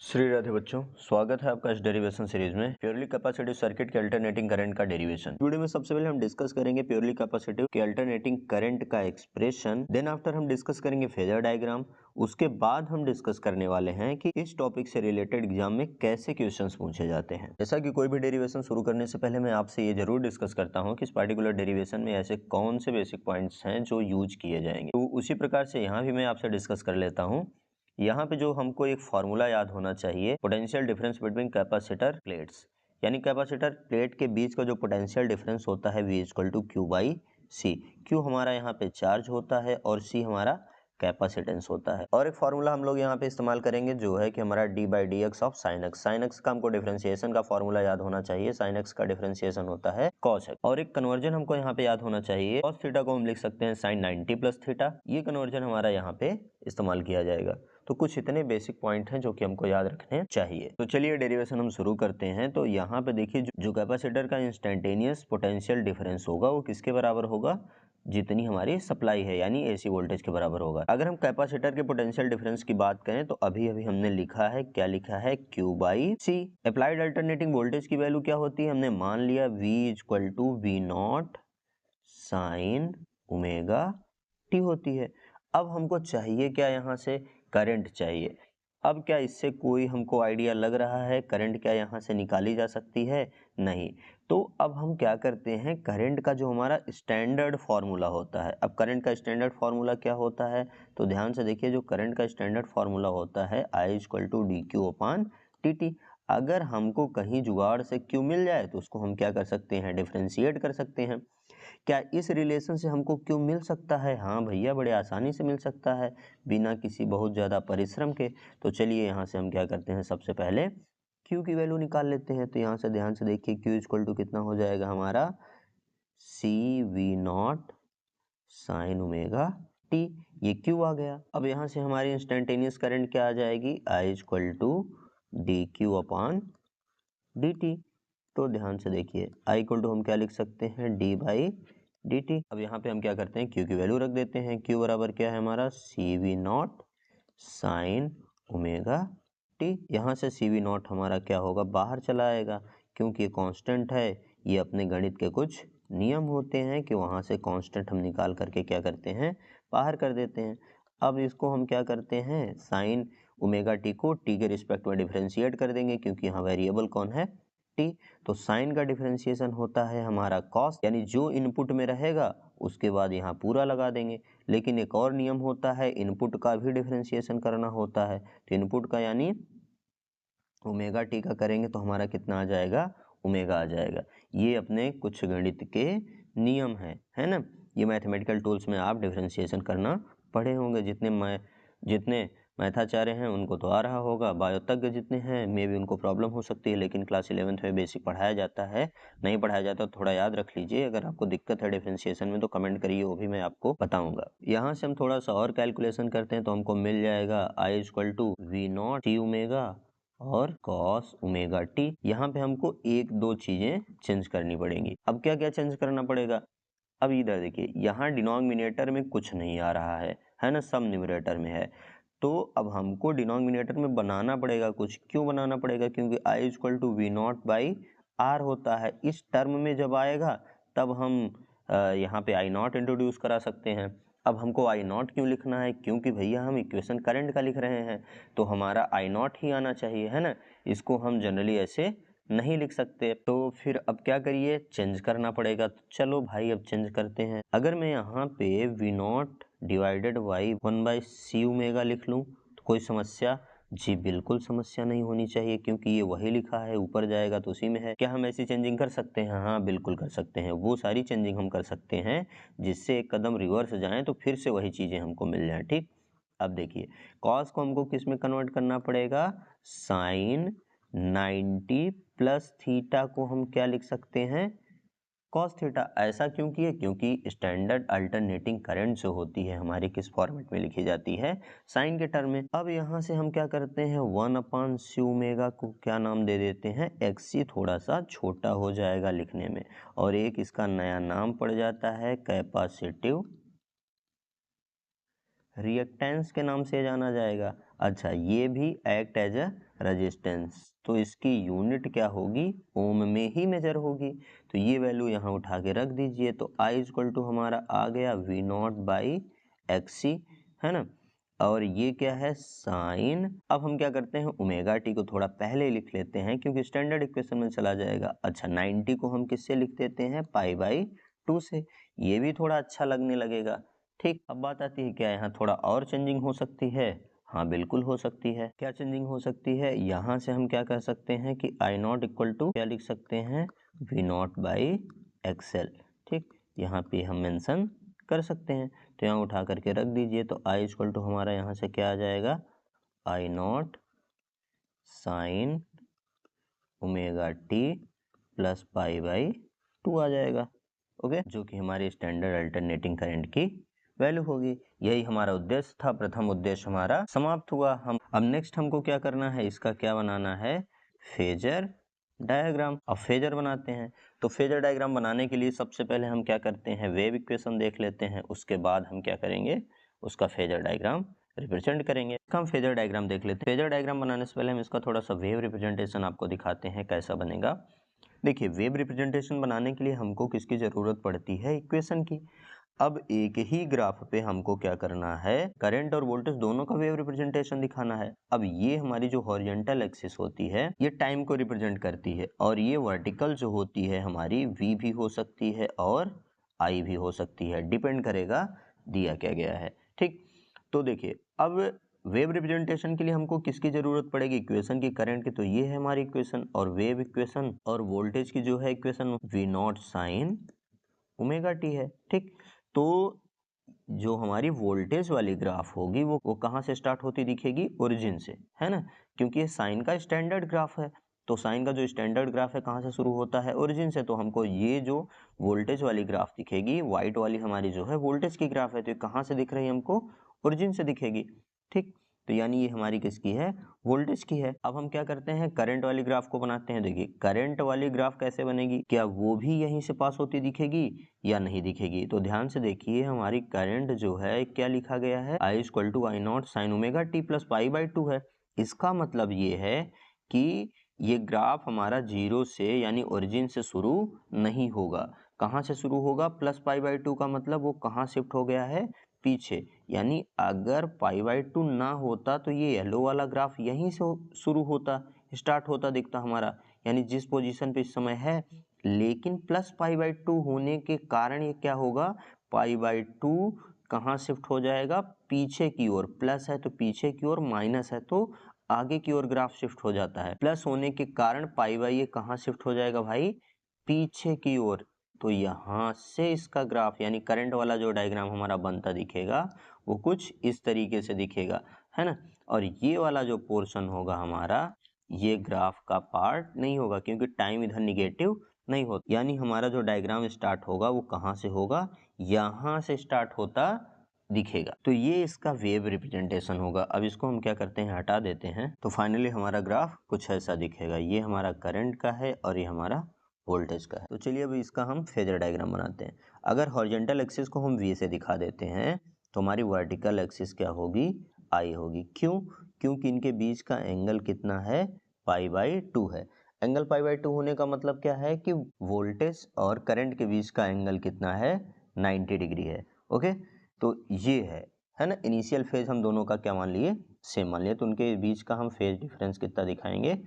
श्री राधे बच्चों, स्वागत है आपका इस डेरिवेशन सीरीज में प्योरली कैपेसिटिव सर्किट के अल्टरनेटिंग करंट का डेरिवेशन। वीडियो में सबसे पहले हम डिस्कस करेंगे प्योरली कैपेसिटिव के अल्टरनेटिंग करंट का एक्सप्रेशन। देन आफ्टर हम डिस्कस करेंगे फेजर डायग्राम। उसके बाद हम डिस्कस करने वाले हैं कि इस टॉपिक से रिलेटेड एग्जाम में कैसे क्वेश्चंस पूछे जाते हैं। जैसा कि कोई भी डेरिवेशन शुरू करने से पहले मैं आपसे ये जरूर डिस्कस करता हूँ कि इस पार्टिकुलर डेरिवेशन में ऐसे कौन से बेसिक पॉइंट्स हैं जो यूज किए जाएंगे। तो उसी प्रकार से यहाँ भी मैं आपसे डिस्कस कर लेता हूँ। यहाँ पे जो हमको एक फॉर्मूला याद होना चाहिए, potential difference between capacitor plates, यानी कैपेसिटर प्लेट के बीच का जो पोटेंशियल डिफरेंस होता है V equal to Q by C. Q हमारा यहाँ पे चार्ज होता है और सी हमारा कैपेसिटेंस होता है। और एक फॉर्मूला हम लोग यहाँ पे इस्तेमाल करेंगे जो है कि हमारा D by D x of sine x. Sine x का हमको डिफरेंशिएशन का फॉर्मूला याद होना चाहिए, साइन एक्स का डिफरेंशिएशन होता है कॉस एक्स। और एक कन्वर्जन हमको यहाँ पे याद होना चाहिए, कॉस थीटा को हम लिख सकते हैं साइन 90 प्लस थीटा। ये कन्वर्जन हमारा यहाँ पे इस्तेमाल किया जाएगा। तो कुछ इतने बेसिक पॉइंट हैं जो कि हमको याद रखने चाहिए। तो चलिए डेरिवेशन हम शुरू करते हैं। तो यहाँ पे देखिए जो कैपेसिटर का इंस्टेंटेनियस पोटेंशियल डिफरेंस होगा वो किसके बराबर होगा, जितनी हमारी सप्लाई है यानी एसी वोल्टेज के बराबर होगा। अगर हम कैपेसिटर के पोटेंशियल डिफरेंस की बात करें तो अभी हमने लिखा है, क्या लिखा है, Q by C. Applied alternating voltage की वैल्यू क्या होती है, हमने मान लिया V equal to V naught sine omega T होती है। अब हमको चाहिए क्या, यहाँ से करंट चाहिए। अब क्या इससे कोई हमको आइडिया लग रहा है करंट क्या यहाँ से निकाली जा सकती है? नहीं। तो अब हम क्या करते हैं, करंट का जो हमारा स्टैंडर्ड फॉर्मूला होता है, अब करंट का स्टैंडर्ड फॉर्मूला क्या होता है, तो ध्यान से देखिए जो करंट का स्टैंडर्ड फॉर्मूला होता है I equal to D Q upon T T. अगर हमको कहीं जुगाड़ से Q मिल जाए तो उसको हम क्या कर सकते हैं, डिफरेंशिएट कर सकते हैं। क्या इस रिलेशन से हमको क्यों मिल सकता है? हाँ भैया, बड़े आसानी से मिल सकता है बिना किसी बहुत ज़्यादा परिश्रम के। तो चलिए यहाँ से हम क्या करते हैं, सबसे पहले Q की वैल्यू निकाल लेते हैं। तो यहाँ से ध्यान से देखिए Q इक्वल टू कितना हो जाएगा हमारा, C V naught sine omega t. ये Q आ गया। अब यहाँ से हमारी इंस्टेंटेनियस करंट क्या आ जाएगी, I equal to D Q upon D T. तो ध्यान से देखिए I इक्वल टू हम क्या लिख सकते हैं, डी बाई डी टी। अब यहाँ पे हम क्या करते हैं, Q की वैल्यू रख देते हैं। Q बराबर क्या है हमारा, C V naught sine omega T. यहाँ से सी वी नॉट हमारा क्या होगा, बाहर चला आएगा क्योंकि ये कांस्टेंट है। ये अपने गणित के कुछ नियम होते हैं कि वहाँ से कांस्टेंट हम निकाल करके क्या करते हैं, बाहर कर देते हैं। अब इसको हम क्या करते हैं, साइन ओमेगा टी को टी के रिस्पेक्ट में डिफरेंशिएट कर देंगे क्योंकि यहाँ वेरिएबल कौन है, टी। तो साइन का डिफरेंशिएशन होता है हमारा कॉस, यानी जो इनपुट में रहेगा उसके बाद यहाँ पूरा लगा देंगे। लेकिन एक और नियम होता है, इनपुट का भी डिफरेंशिएशन करना होता है। तो इनपुट का यानी ओमेगा टी का करेंगे तो हमारा कितना आ जाएगा, ओमेगा आ जाएगा। ये अपने कुछ गणित के नियम है ना। ये मैथमेटिकल टूल्स में आप डिफरेंशिएशन करना पढ़े होंगे। जितने मैथाचार्य हैं उनको तो आ रहा होगा, बायोतज्ञ जितने हैं मे भी उनको प्रॉब्लम हो सकती है, लेकिन क्लास 11th में बेसिक पढ़ाया जाता है। नहीं पढ़ाया जाता तो थोड़ा याद रख लीजिए। अगर आपको दिक्कत है डिफरेंशिएशन में तो कमेंट करिए, वो भी मैं आपको बताऊंगा। यहाँ से हम थोड़ा सा और कैलकुलेशन करते हैं तो हमको मिल जाएगा I equal to V naught T omega और कॉस ओमेगा टी। यहाँ पे हमको एक दो चीजें चेंज करनी पड़ेंगी। अब क्या क्या चेंज करना पड़ेगा, अब इधर देखिए यहाँ डिनोमिनेटर में कुछ नहीं आ रहा है ना, सब न्यूमरेटर में है। तो अब हमको डिनोमिनेटर में बनाना पड़ेगा कुछ। क्यों बनाना पड़ेगा, क्योंकि I equal to V naught by R होता है। इस टर्म में जब आएगा तब हम यहाँ पे I नॉट इंट्रोड्यूस करा सकते हैं। अब हमको I नॉट क्यों लिखना है, क्योंकि भैया हम इक्वेशन करंट का लिख रहे हैं तो हमारा I नॉट ही आना चाहिए, है ना। इसको हम जनरली ऐसे नहीं लिख सकते। तो फिर अब क्या करिए, चेंज करना पड़ेगा। तो चलो भाई अब चेंज करते हैं। अगर मैं यहाँ पे V naught divided by 1/c omega लिख लूँ तो कोई समस्या? जी बिल्कुल समस्या नहीं होनी चाहिए, क्योंकि ये वही लिखा है, ऊपर जाएगा तो उसी में है। क्या हम ऐसी चेंजिंग कर सकते हैं? हाँ बिल्कुल कर सकते हैं। वो सारी चेंजिंग हम कर सकते हैं जिससे एक कदम रिवर्स जाएं तो फिर से वही चीजें हमको मिल जाए। ठीक, अब देखिए कॉस को हमको किस में कन्वर्ट करना पड़ेगा, साइन 90 प्लस थीटा को हम क्या लिख सकते हैं, कॉस थीटा। ऐसा क्यों किए, क्योंकि स्टैंडर्ड अल्टरनेटिंग करंट जो होती है हमारे किस फॉर्मेट में लिखी जाती है, साइन के टर्म में। अब यहाँ से हम क्या करते हैं, 1/c ओमेगा को क्या नाम दे देते हैं, xc। थोड़ा सा छोटा हो जाएगा लिखने में, और एक इसका नया नाम पड़ जाता है कैपेसिटिव रिएक्टेंस के नाम से जाना जाएगा। अच्छा, ये भी एक्ट एज अ रेजिस्टेंस, तो इसकी यूनिट क्या होगी, ओम में ही मेजर होगी। तो ये वैल्यू यहाँ उठा के रख दीजिए, तो I इक्वल टू हमारा आ गया V0/XC, है ना। और ये क्या है, साइन। अब हम क्या करते हैं, ओमेगा टी को थोड़ा पहले लिख लेते हैं क्योंकि स्टैंडर्ड इक्वेशन में चला जाएगा। अच्छा, 90 को हम किससे लिख देते हैं, π/2 से, ये भी थोड़ा अच्छा लगने लगेगा। ठीक, अब बात आती है क्या यहाँ थोड़ा और चेंजिंग हो सकती है। हाँ बिल्कुल हो सकती है। क्या चेंजिंग हो सकती है, यहाँ से हम क्या कर सकते हैं कि I0 इक्वल टू क्या लिख सकते हैं, V0/XL। ठीक, यहाँ पे हम मेंशन कर सकते हैं, तो यहाँ उठा करके रख दीजिए। तो I इक्वल टू हमारा यहाँ से क्या आ जाएगा, I0 sine omega t plus π/2 आ जाएगा। ओके, जो कि हमारे स्टैंडर्ड अल्टरनेटिंग करंट की वैल्यू होगी। यही हमारा उद्देश्य था, प्रथम उद्देश्य हमारा समाप्त हुआ। हम अब नेक्स्ट हमको क्या करना है, इसका क्या बनाना है, फेजर डायग्राम। अब फेजर बनाते हैं, तो फेजर डायग्राम बनाने के लिए सबसे पहले हम क्या करते हैं, वेव इक्वेशन देख लेते हैं, उसके बाद हम क्या करेंगे, उसका फेजर डायग्राम रिप्रेजेंट करेंगे। हम फेजर डायग्राम देख लेते हैं। फेजर डायग्राम बनाने से पहले हम इसका थोड़ा सा वेव रिप्रेजेंटेशन आपको दिखाते हैं कैसा बनेगा। देखिए, वेव रिप्रेजेंटेशन बनाने के लिए हमको किसकी ज़रूरत पड़ती है, इक्वेशन की। अब एक ही ग्राफ पे हमको क्या करना है, करंट और वोल्टेज दोनों का वेव रिप्रेजेंटेशन दिखाना है। अब ये हमारी जो हॉरिजॉन्टल एक्सिस होती है ये टाइम को रिप्रेजेंट करती है, और ये वर्टिकल जो होती है हमारी v भी हो सकती है और I भी हो सकती है, डिपेंड करेगा दिया क्या गया है। ठीक, तो देखिए, अब वेव रिप्रेजेंटेशन के लिए हमको किसकी जरूरत पड़ेगी, इक्वेशन की, करंट की। तो ये है हमारी इक्वेशन, और वेव इक्वेशन और वोल्टेज की जो है equation V0 sign omega T है। ठीक, तो जो हमारी वोल्टेज वाली ग्राफ होगी वो कहाँ से स्टार्ट होती दिखेगी, ओरिजिन से, है ना, क्योंकि ये साइन का स्टैंडर्ड ग्राफ है। तो साइन का जो स्टैंडर्ड ग्राफ है कहाँ से शुरू होता है, ओरिजिन से। तो हमको ये जो वोल्टेज वाली ग्राफ दिखेगी, व्हाइट वाली हमारी जो है वोल्टेज की ग्राफ है, तो ये कहाँ से दिख रही है हमको, ओरिजिन से दिखेगी। ठीक, तो यानी ये हमारी किसकी है, वोल्टेज की है। अब हम क्या करते हैं, करंट वाली ग्राफ को बनाते हैं। देखिए, करंट वाली ग्राफ कैसे बनेगी, क्या वो भी यहीं से पास होती दिखेगी या नहीं दिखेगी। तो ध्यान से देखिए, हमारी करंट जो है क्या लिखा गया है, I equal to I0 sine omega t plus π/2 है। इसका मतलब ये है कि ये ग्राफ हमारा जीरो से यानी ओरिजिन से शुरू नहीं होगा। कहाँ से शुरू होगा, प्लस π/2 का मतलब वो कहाँ शिफ्ट हो गया है, पीछे। यानी अगर π/2 ना होता तो ये येलो वाला ग्राफ यहीं से शुरू होता, स्टार्ट होता दिखता हमारा, यानी जिस पोजीशन पे इस समय है। लेकिन प्लस π/2 होने के कारण ये क्या होगा, π/2 कहाँ शिफ्ट हो जाएगा, पीछे की ओर। प्लस है तो पीछे की ओर, माइनस है तो आगे की ओर ग्राफ शिफ्ट हो जाता है। प्लस होने के कारण π/ये कहाँ शिफ्ट हो जाएगा भाई, पीछे की ओर। तो यहाँ से इसका ग्राफ यानी करंट वाला जो डायग्राम हमारा बनता दिखेगा वो कुछ इस तरीके से दिखेगा, है ना। और ये वाला जो पोर्शन होगा हमारा, ये ग्राफ का पार्ट नहीं होगा क्योंकि टाइम इधर निगेटिव नहीं होता। यानी हमारा जो डायग्राम स्टार्ट होगा वो कहाँ से होगा, यहाँ से स्टार्ट होता दिखेगा। तो ये इसका वेव रिप्रेजेंटेशन होगा। अब इसको हम क्या करते हैं, हटा देते हैं, तो फाइनली हमारा ग्राफ कुछ ऐसा दिखेगा। ये हमारा करंट का है और ये हमारा वोल्टेज का है। तो चलिए अब इसका हम फेजर डायग्राम बनाते हैं। अगर हॉरिजॉन्टल एक्सिस को हम V से दिखा देते हैं तो हमारी वर्टिकल एक्सिस क्या होगी, I होगी। क्यों, क्योंकि इनके बीच का एंगल कितना है, π/2 है। एंगल π/2 होने का मतलब क्या है कि वोल्टेज और करंट के बीच का एंगल कितना है, 90 डिग्री है। ओके, तो ये है ना। इनिशियल फेज हम दोनों का क्या मान लिए, सेम मान लिए, तो उनके बीच का हम फेज डिफरेंस कितना दिखाएंगे,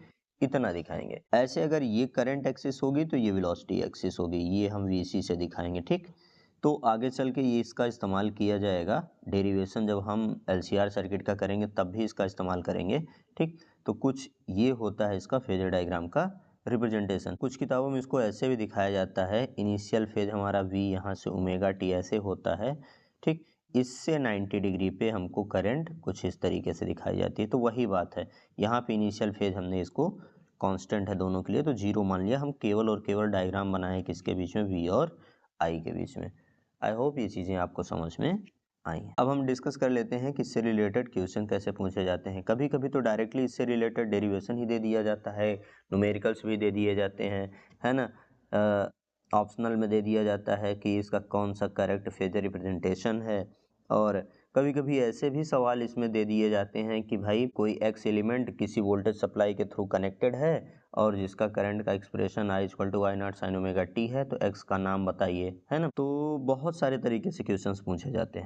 इतना दिखाएंगे। ऐसे अगर ये करंट एक्सिस होगी तो ये वेलोसिटी एक्सिस होगी, ये हम VC से दिखाएंगे। ठीक, तो आगे चल के ये इसका इस्तेमाल किया जाएगा, डेरिवेशन जब हम LCR सर्किट का करेंगे तब भी इसका इस्तेमाल करेंगे। ठीक, तो कुछ ये होता है इसका फेजर डायग्राम का रिप्रेजेंटेशन। कुछ किताबों में इसको ऐसे भी दिखाया जाता है, इनिशियल फेज हमारा V यहाँ से ओमेगा टी ऐसे होता है। ठीक, इससे 90 डिग्री पे हमको करंट कुछ इस तरीके से दिखाई जाती है। तो वही बात है, यहाँ पे इनिशियल फेज हमने इसको कांस्टेंट है दोनों के लिए तो 0 मान लिया। हम केवल और केवल डायग्राम बनाए किसके बीच में, V और I के बीच में। आई होप ये चीज़ें आपको समझ में आई। अब हम डिस्कस कर लेते हैं कि इससे रिलेटेड क्वेश्चन कैसे पूछे जाते हैं। कभी कभी तो डायरेक्टली इससे रिलेटेड डेरिवेशन ही दे दिया जाता है, न्यूमेरिकल्स भी दे दिए जाते हैं, है ना। ऑप्शनल में दे दिया जाता है कि इसका कौन सा करेक्ट फेजर रिप्रेजेंटेशन है, और कभी कभी ऐसे भी सवाल इसमें दे दिए जाते हैं कि भाई कोई एक्स एलिमेंट किसी वोल्टेज सप्लाई के थ्रू कनेक्टेड है और जिसका करंट का expression I = Y0 sin omega t है, तो एक्स का नाम बताइए, है ना। तो बहुत सारे तरीके से क्वेश्चंस पूछे जाते हैं।